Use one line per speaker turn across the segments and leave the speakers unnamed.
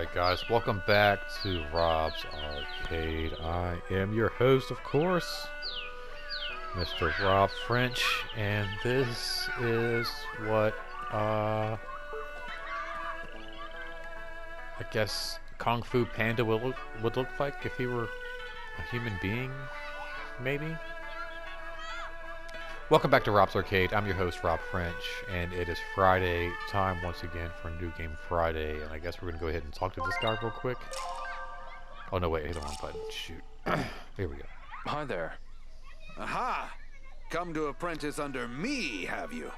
Alright guys, welcome back to Rob's Arcade. I am your host, of course, Mr. Rob French, and this is what, I guess Kung Fu Panda would look like if he were a human being, maybe? Welcome back to Rob's Arcade. I'm your host, Rob French, and it is Friday time once again for New Game Friday, and I guess we're going to go ahead and talk to this guy real quick. Oh, no, wait, hit the wrong button. Shoot. Here we go.
Hi there.
Aha! Come to apprentice under me, have you?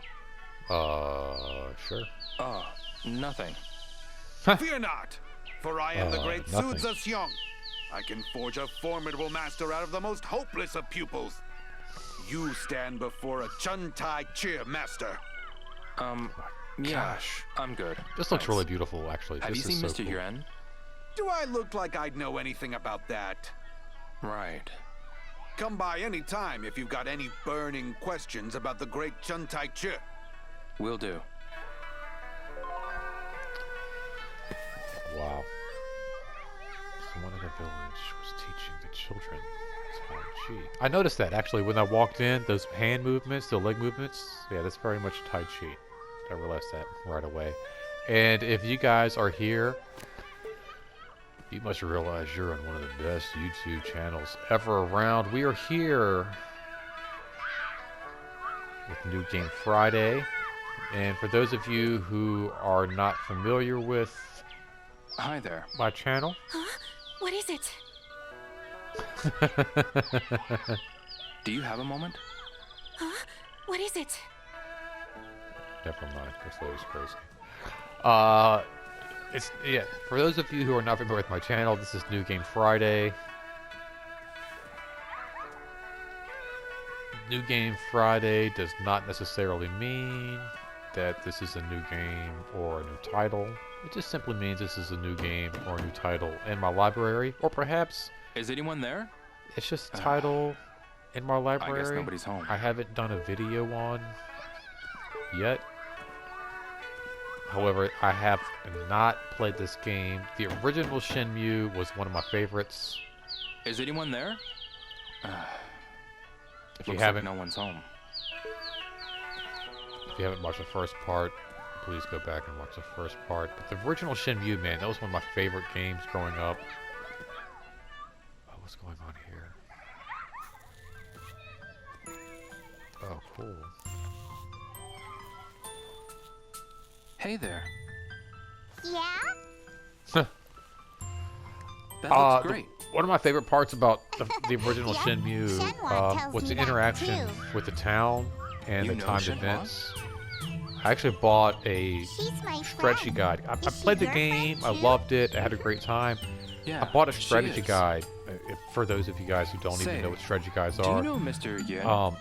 Sure.
Oh, nothing.
Fear not, for I am the great Su
nothing.
Xiong. I can forge a formidable master out of the most hopeless of pupils. You stand before a Chun Tai Chi master.
Yeah,
Gosh.
I'm good.
This looks
Thanks.
really beautiful, actually.
Have you
This is
seen
so
Mr.
cool.
Yuan?
Do I look like I'd know anything about that?
Right.
Come by any time if you've got any burning questions about the great Chun Tai Chi.
Will do.
Wow. Someone in a village was teaching the children Tai Chi. I noticed that, actually, when I walked in, those hand movements, the leg movements, yeah, that's very much Tai Chi. I realized that right away. And if you guys are here, you must realize you're on one of the best YouTube channels ever around. We are here with New Game Friday. And for those of you who are not familiar with
Hi there.
my channel,
Huh? What is it?
Do you have a moment?
Huh? What is it?
never mind, this lady's crazy. Yeah, for those of you who are not familiar with my channel, this is New Game Friday. New Game Friday does not necessarily mean that this is a new game or a new title. It just simply means this is a new game or a new title in my library, or perhaps
Is anyone there?
it's just a title in my
I guess
library
nobody's home.
I haven't done a video on yet. However, I have not played this game. The original Shenmue was one of my favorites.
Is anyone there?
If you
Looks
haven't,
like no one's home.
if you haven't watched the first part, please go back and watch the first part. But the original Shenmue, man, that was one of my favorite games growing up. Oh, what's going on here? Oh, cool.
Hey there.
Yeah?
That looks
The-
great.
one of my favorite parts about the original
Yep.
Shenmue
Shenhua tells
was
me
the
that
interaction
too.
with the town and
You
the
know
timed
Shenhua?
events. I actually bought a
She's my
strategy
friend.
guide. I
Is she
played the
your
game.
friend
I
too?
loved it. I had a great time.
Yeah.
I bought a
she
strategy
is.
guide. For those of you guys who don't
Say,
even know what strategy guides
Do
are,
you know Mr. Yuan?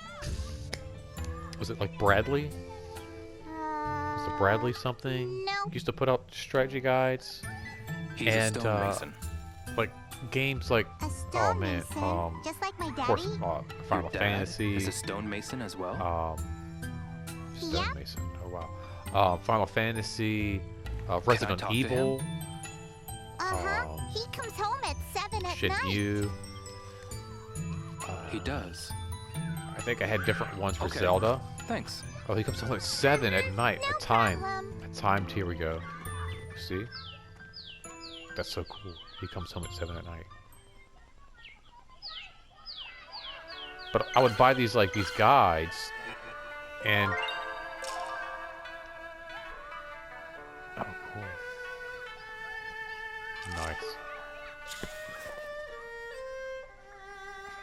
was it like Bradley? Was it Bradley something?
No.
Used to put out strategy guides,
He's
and
a stonemason.
like games like
A
oh
stonemason,
man,
just like my
of course,
daddy.
Final
Your dad
Fantasy.
is a stonemason as well.
Yeah.
Stonemason. Oh wow. Final Fantasy, Resident
talk to
Evil,
Uh-huh. He comes home at 7 at night.
Shenmue.
He does.
I think I had different ones for
Okay.
Zelda.
Thanks.
Oh, he comes home at 7 at night.
No
A time.
problem.
A timed. Here we go. See? That's so cool. He comes home at 7 at night. But I would buy these these guides, and oh, cool. Nice.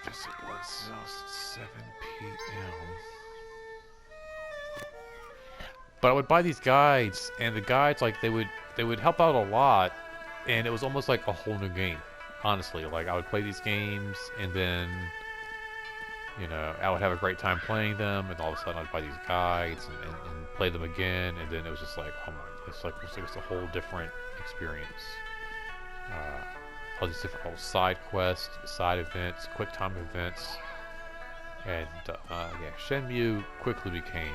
Visit Let's House at 7 p.m. But I would buy these guides, and the guides they would help out a lot, and it was almost like a whole new game. Honestly, like I would play these games, and then I would have a great time playing them, and all of a sudden I'd buy these guides and play them again, and then it was just like, oh my, it's like a whole different experience. All these different little side quests, side events, quick time events, and yeah, Shenmue quickly became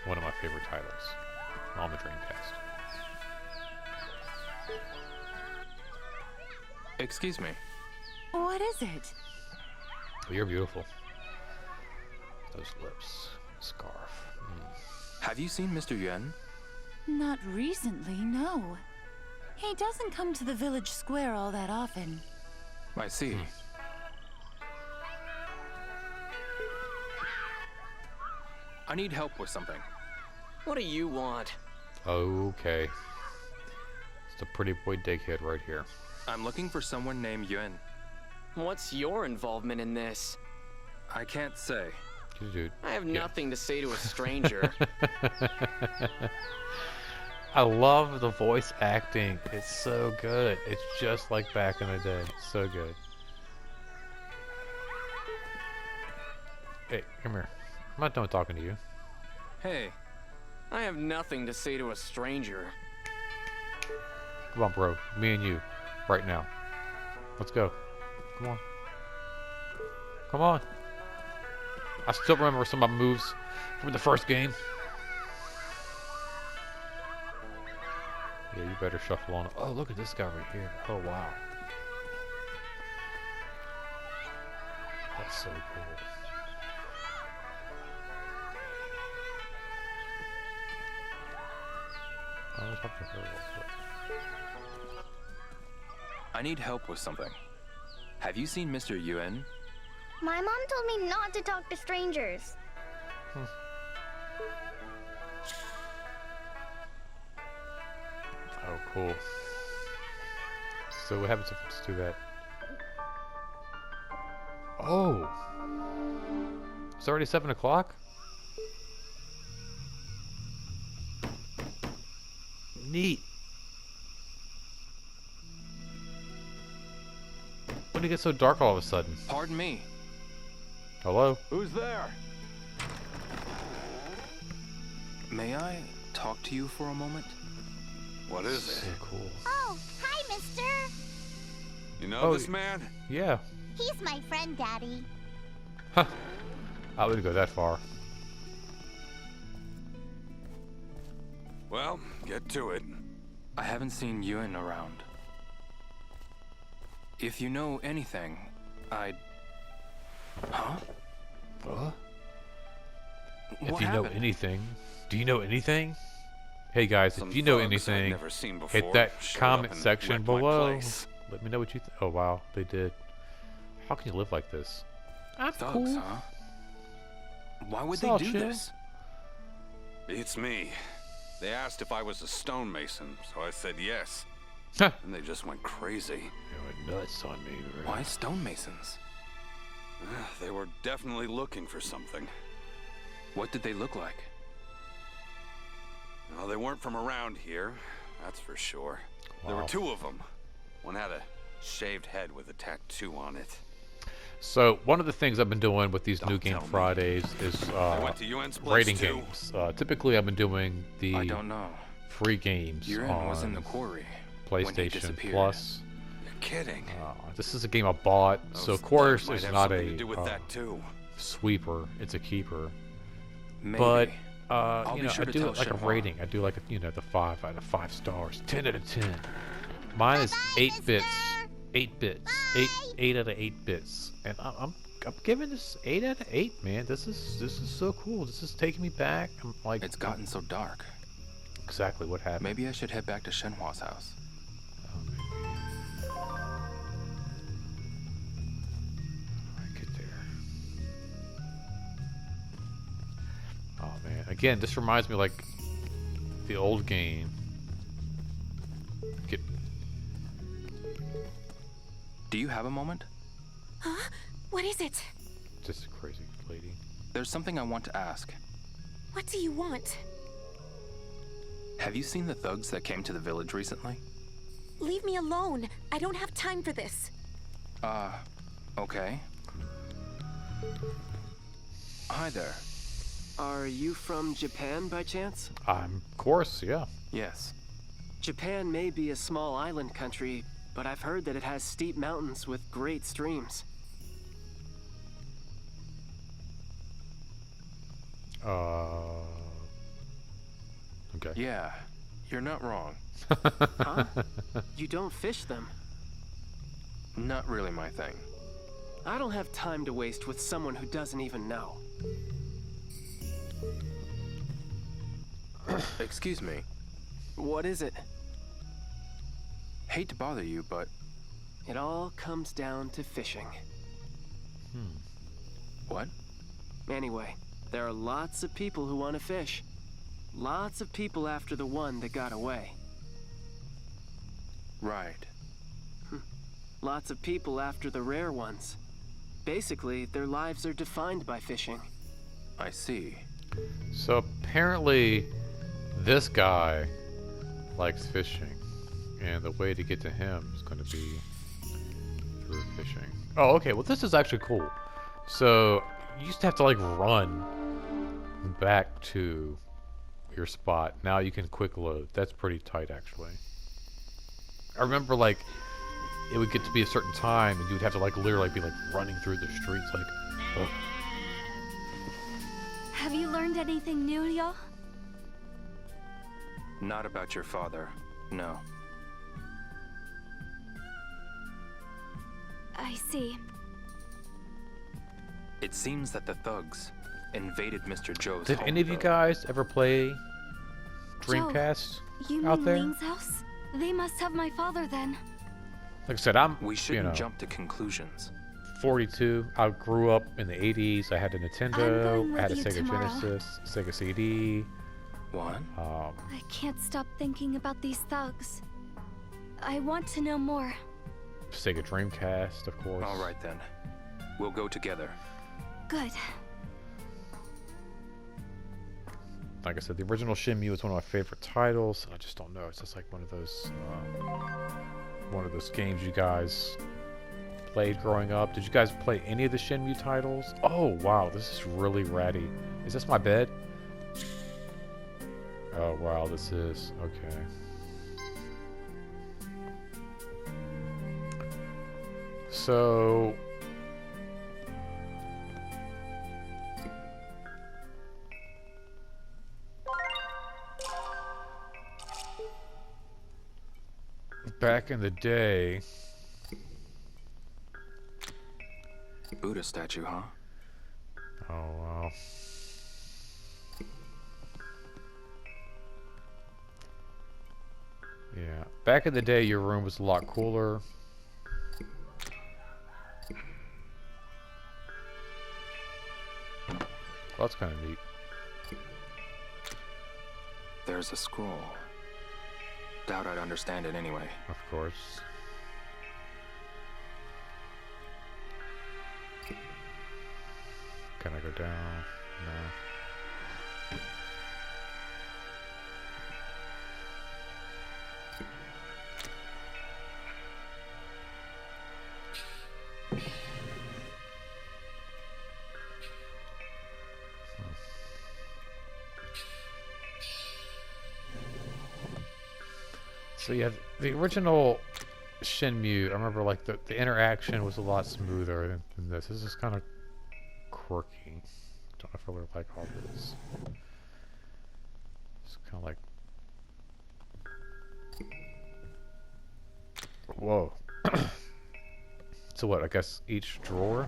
one of my favorite titles on the Dreamcast.
Excuse me.
What is it?
Oh, you're beautiful. Those lips. Scarf.
Have you seen Mr. Yuan?
Not recently, no. He doesn't come to the village square all that often.
I see. I need help with something.
What do you want?
Okay. It's a pretty boy dickhead right here.
I'm looking for someone named Yuan.
What's your involvement in this?
I can't say.
Dude.
I have nothing to say to a stranger.
I love the voice acting. It's so good. It's just like back in the day. So good. Hey, come here. I'm not done talking to you.
Hey,
I have nothing to say to a stranger.
Come on, bro. Me and you. Right now. Let's go. Come on. Come on. I still remember some of my moves from the first game. Yeah, you better shuffle on. Oh, look at this guy right here. Oh, wow. That's so cool. I'll talk to her real quick.
I need help with something. Have you seen Mr. Yuan?
My mom told me not to talk to strangers.
Oh, cool. So what happens if let's do that? Oh! It's already 7 o'clock? Neat. When did it get so dark all of a sudden?
Pardon me.
Hello?
Who's there?
May I talk to you for a moment?
What is
So
it?
cool.
Oh, hi, mister.
You know
Oh,
this man?
Yeah.
He's my friend, Daddy.
Huh. I wouldn't go that far.
Well, get to it.
I haven't seen Yuan around. If you know anything, I'd... Huh?
What? If
What
you know
happened?
anything, do you know anything? Hey guys,
Some
if you know
thugs I'd
anything,
never seen before
hit that
showed
comment
up and
section
wrecked my
below.
place.
Let me know what you think. Oh wow, they did. How can you live like this? I'm
Thugs,
cool.
huh? Why would
It's
they
all
do
chill.
this?
It's me. They asked if I was a stonemason, so I said yes.
Huh.
And they just went crazy.
You went nuts on me, bro.
Why stonemasons?
They were definitely looking for something.
What did they look like?
Well, they weren't from around here, that's for sure. There were
Wow.
2 of them. One had a shaved head with a tattoo on it.
So one of the things I've been doing with these new
Don't
Game
tell me.
Fridays is
I went to UN's place
rating
too.
games. Typically, I've been doing
I
the
don't know.
free games
Yuan was in the
on
quarry when he
PlayStation
disappeared.
Plus.
You're kidding.
This is a game I bought, so
Those
of course
thugs might
it's
have
not
something
a
to do with that too.
sweeper; it's a keeper.
Maybe.
But
I'll
you
be
know,
sure
I
to
do
tell
it like a
Shenhua.
rating. I do like a, you know, the 5 out of 5 stars, 10 out of 10. Mine is 8 bits, 8 bits, 8 out of 8 bits, and I'm giving this 8 out of 8, man. This is so cool. This is taking me back. I'm like,
It's gotten so dark.
exactly what happened.
Maybe I should head back to Shenhua's house.
Alright, get there. Oh man, again, this reminds me like the old game. Get
Do you have a moment?
Huh? What is it?
just a crazy lady.
There's something I want to ask.
What do you want?
Have you seen the thugs that came to the village recently?
Leave me alone. I don't have time for this.
Okay. Hi there.
Are you from Japan by chance?
Of course, yeah.
Yes.
Japan may be a small island country, but I've heard that it has steep mountains with great streams.
Okay.
Yeah, you're not wrong.
Huh? You don't fish them.
Not really my thing.
I don't have time to waste with someone who doesn't even know.
Excuse me.
What is it?
Hate to bother you, but
It all comes down to fishing.
what?
Anyway, there are lots of people who want to fish. Lots of people after the one that got away.
Right.
Lots of people after the rare ones. Basically, their lives are defined by fishing.
I see.
So apparently, this guy likes fishing, and the way to get to him is going to be through fishing. Oh, okay. Well, this is actually cool. So you used to have to like run back to your spot. Now you can quick load. That's pretty tight, actually. I remember like it would get to be a certain time, and you would have to like literally be like running through the streets, like. Oh.
Have you learned anything new, y'all?
Not about your father. No.
I see.
It seems that the thugs invaded Mr. Joe's
Did
home,
any of you
though.
guys ever play Dreamcast
You
out
mean
there?
Ming's house? They must have my father then.
Like I said, I'm
We
you
shouldn't
know
jump to conclusions.
42. I grew up in the 80s. I had a
I'm
Nintendo.
going
I had a
with you
Sega
tomorrow.
Genesis, Sega CD.
What?
I can't stop thinking about these thugs. I want to know more.
Sega Dreamcast, of course.
All right then. We'll go together.
Good.
Like I said, the original Shenmue is one of my favorite titles. I just don't know. It's just like one of those games you guys played growing up. Did you guys play any of the Shenmue titles? Oh wow, this is really ratty. Is this my bed? Oh wow, this is okay. So back in the day,
Buddha statue, huh?
oh wow. Yeah, back in the day, your room was a lot cooler. Well, that's kind of neat.
There's a scroll. Doubt I'd understand it anyway.
Of course. Can I go down? No. So yeah, the original Shenmue, I remember like the interaction was a lot smoother than this. This is kind of quirky. Don't know if I really like all this. It's kind of like, whoa. So what? I guess each drawer.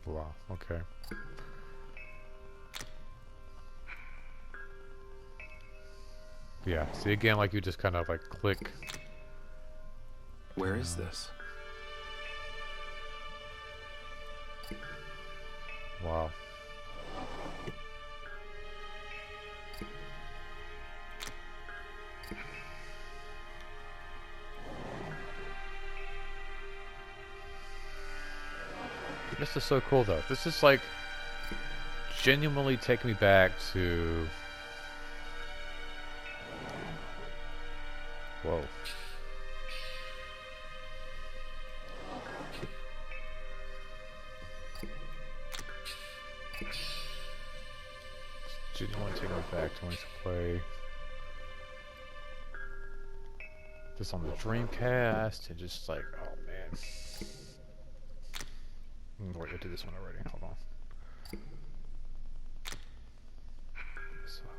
Wow, okay. Yeah, see again, like you just kind of like click.
Where is this?
Wow. This is so cool though. This is like genuinely taking me back to whoa. Genuinely taking me back to when I used to play this on the Dreamcast and just like, oh man. Wait, I did this one already. Hold on. this up.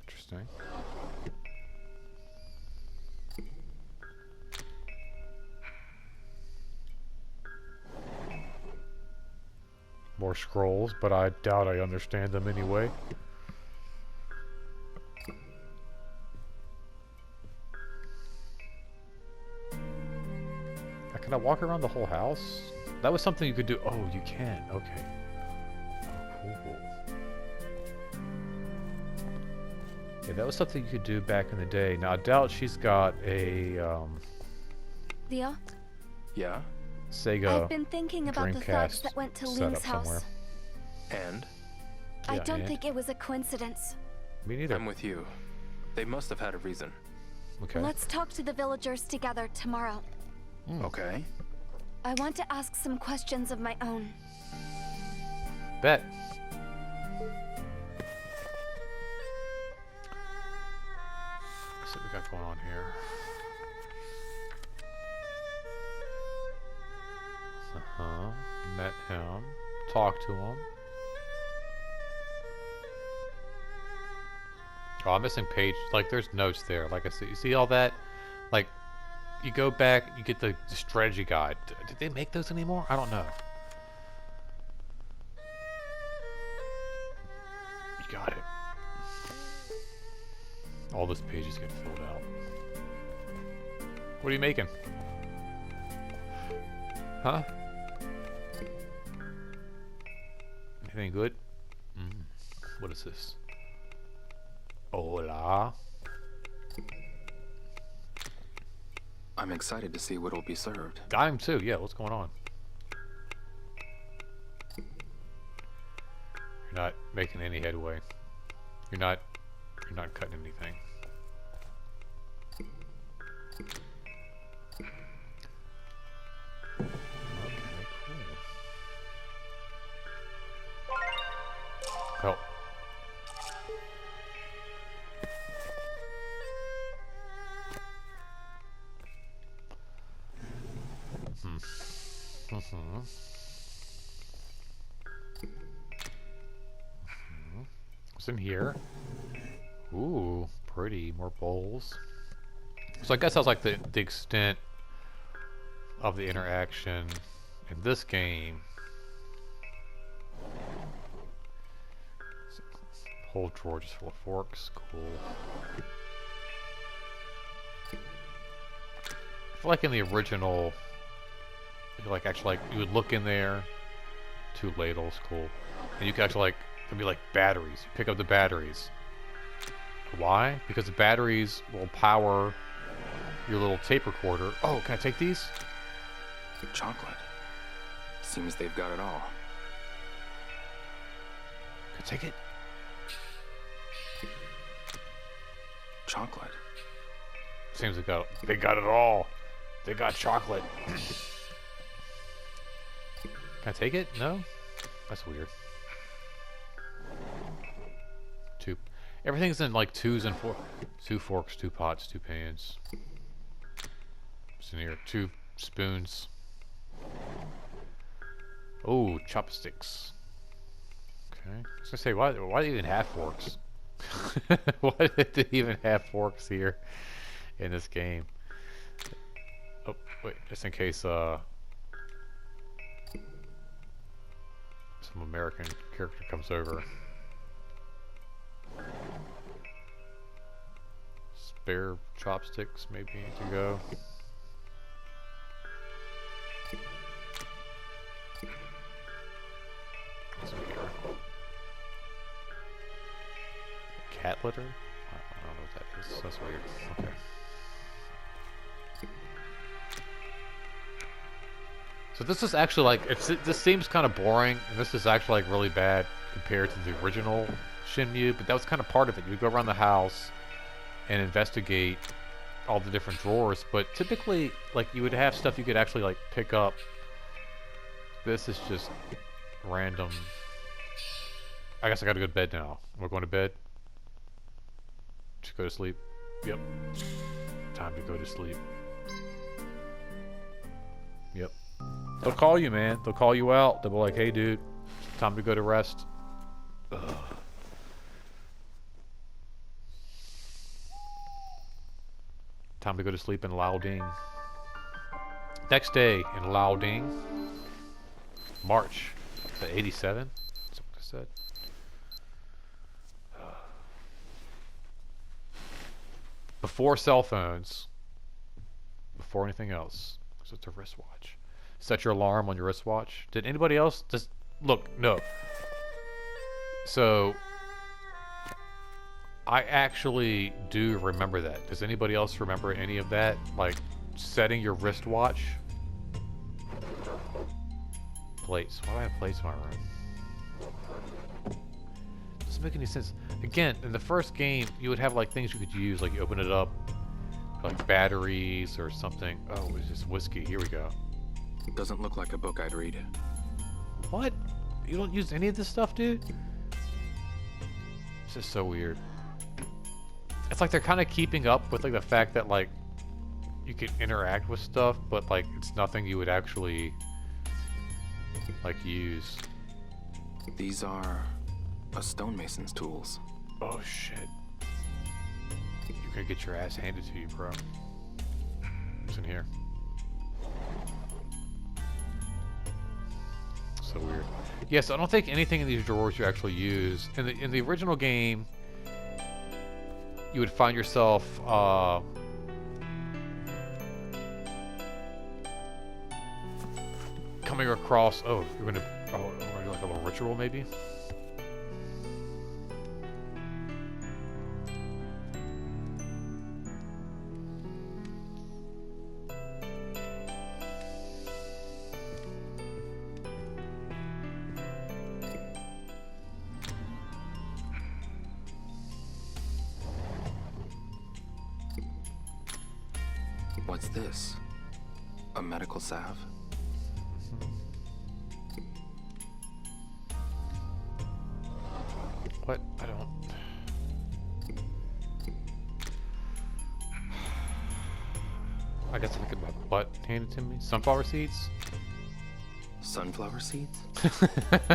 Interesting. More scrolls, but I doubt I understand them anyway. Can I walk around the whole house? That was something you could do. Oh, you can. Okay. Oh, cool. Yeah, that was something you could do back in the day. Now, I doubt she's got a
Leo,
Yeah?
Sega
I've been thinking about the thugs
Dreamcast
that went to
set
Ling's
up
house.
somewhere.
And?
I
Yeah,
don't
and?
think it was a coincidence.
Me neither.
I'm with you. They must have had a reason.
Okay.
Let's talk to the villagers together tomorrow.
Okay.
I want to ask some questions of my own.
Bet. Let's see what we got going on here. Met him. Talked to him. Oh, I'm missing page. Like, there's notes there. Like I see, you see all that? Like, you go back, you get the strategy guide. Did they make those anymore? I don't know. You got it. All those pages get filled out. What are you making? Huh? Anything good? What is this? Hola.
I'm excited to see what will be served.
I am too. Yeah, what's going on? You're not making any headway. You're not cutting anything. Okay, cool. Help. What's in here? Ooh, pretty. More bowls. So I guess that was like the extent of the interaction in this game. Whole drawer just full of forks. Cool. I feel like in the original, like actually, like you would look in there, 2 ladles, cool, and you could actually like there'd be like batteries. You pick up the batteries. Why? Because the batteries will power your little tape recorder. Oh, can I take these?
Chocolate. Seems they've got it all.
Can I take it?
Chocolate.
Seems they got it all. They got chocolate. Can I take it? No? That's weird. Everything's in like 2s and 4s. 2 forks, 2 pots, 2 pans. What's in here? 2 spoons. Oh, chopsticks. Okay. I was gonna say, why do they even have forks? Why did they even have forks here in this game? Oh, wait, just in case some American character comes over. Spare chopsticks maybe to go. What's in here? Cat litter? I don't know what that is. That's weird. Okay. So this is actually like, this seems kind of boring, and this is actually like really bad compared to the original Shenmue, but that was kind of part of it. You would go around the house and investigate all the different drawers, but typically, like, you would have stuff you could actually, like, pick up. This is just random. I guess I gotta go to bed now. We're going to bed? Just go to sleep? Yep. Time to go to sleep. Yep. They'll call you, man. They'll call you out. They'll be like, hey, dude, time to go to rest. Ugh. Time to go to sleep in Laoding. Next day in Laoding. March. Is that 87? That's what I said. Before cell phones. Before anything else. So it's a wristwatch. Set your alarm on your wristwatch. Did anybody else just look? No. So I actually do remember that. Does anybody else remember any of that? Like setting your wristwatch? Plates. Why do I have plates in my room? Doesn't make any sense. Again, in the first game, you would have like things you could use, like you open it up, like batteries or something. Oh, it's just whiskey. Here we go.
It doesn't look like a book I'd read.
What? You don't use any of this stuff, dude? This is so weird. It's like they're kind of keeping up with like the fact that like you can interact with stuff, but like it's nothing you would actually like use.
These are a stonemason's tools.
Oh shit. You're gonna get your ass handed to you, bro. What's in here? So weird. Yes, I don't think anything in these drawers you actually use. In the original game, you would find yourself coming across. Oh, you're gonna do like a little ritual, maybe.
What's this? A medical salve?
What? I don't... I guess I could get my butt handed to me. Sunflower seeds?
Sunflower seeds?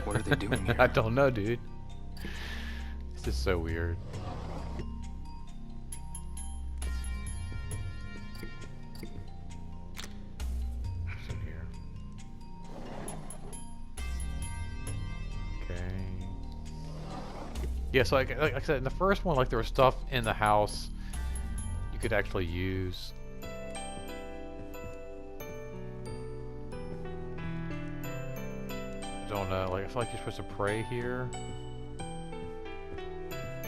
What are they doing here?
I don't know, dude. This is so weird. What's in here? Okay. Yeah, so like I said, in the first one, like there was stuff in the house you could actually use. I don't know, like I feel like you're supposed to pray here.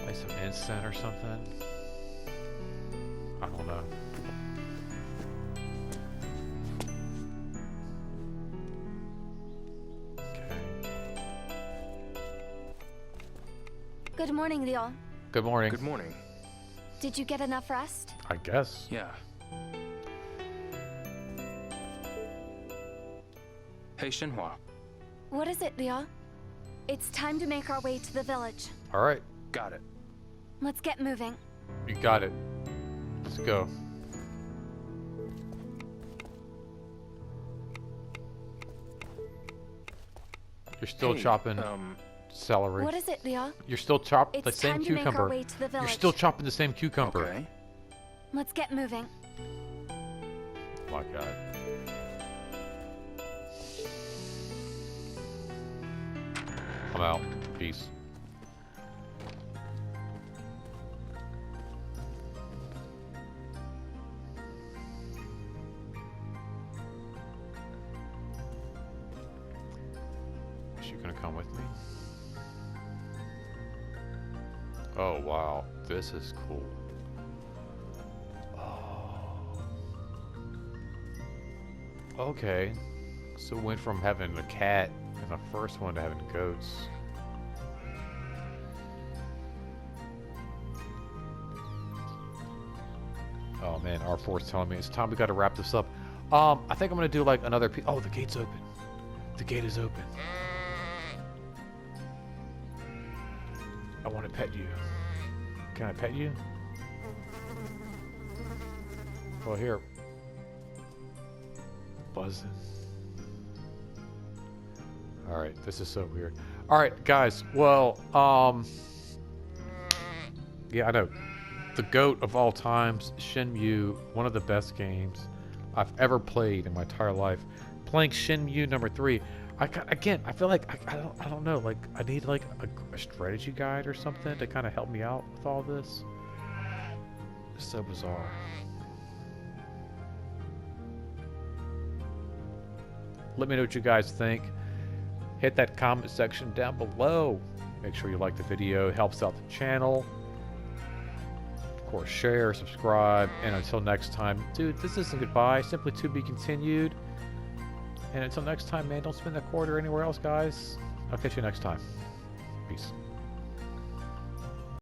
Like some incense or something. I don't know. Okay.
Good morning, Leon.
Good morning.
Good morning.
Did you get enough rest?
I guess.
Yeah. Hey, Shenhua.
What is it, Leon? It's time to make our way to the village.
Alright,
Got it.
Let's get moving.
you got it. Let's go. You're still
Hey,
chopping celery.
What is it, Leon?
You're still chopping the
It's
same
time to make our
cucumber.
way to the
You're
village.
still chopping the same cucumber.
Okay.
Let's get moving.
Oh my god. I'm out. Peace. Is she gonna come with me? Oh wow, this is cool. Oh. Okay. So we went from having a cat in the first one to having goats. Oh man, R4's telling me it's time we gotta wrap this up. I think I'm gonna do like another oh, the gate's open. The gate is open. I want to pet you. Can I pet you? Well, here. Buzzing. Alright, this is so weird. Alright, guys, well, yeah, I know. The GOAT of all times, Shenmue, one of the best games I've ever played in my entire life. Playing Shenmue number 3, again, I feel like, I don't know, like, I need, like, a strategy guide or something to kind of help me out with all this. It's so bizarre. Let me know what you guys think. Hit that comment section down below. Make sure you like the video. It helps out the channel. Of course, share, subscribe, and until next time, dude, this isn't goodbye. Simply to be continued. And until next time, man, don't spend that quarter anywhere else, guys. I'll catch you next time. Peace.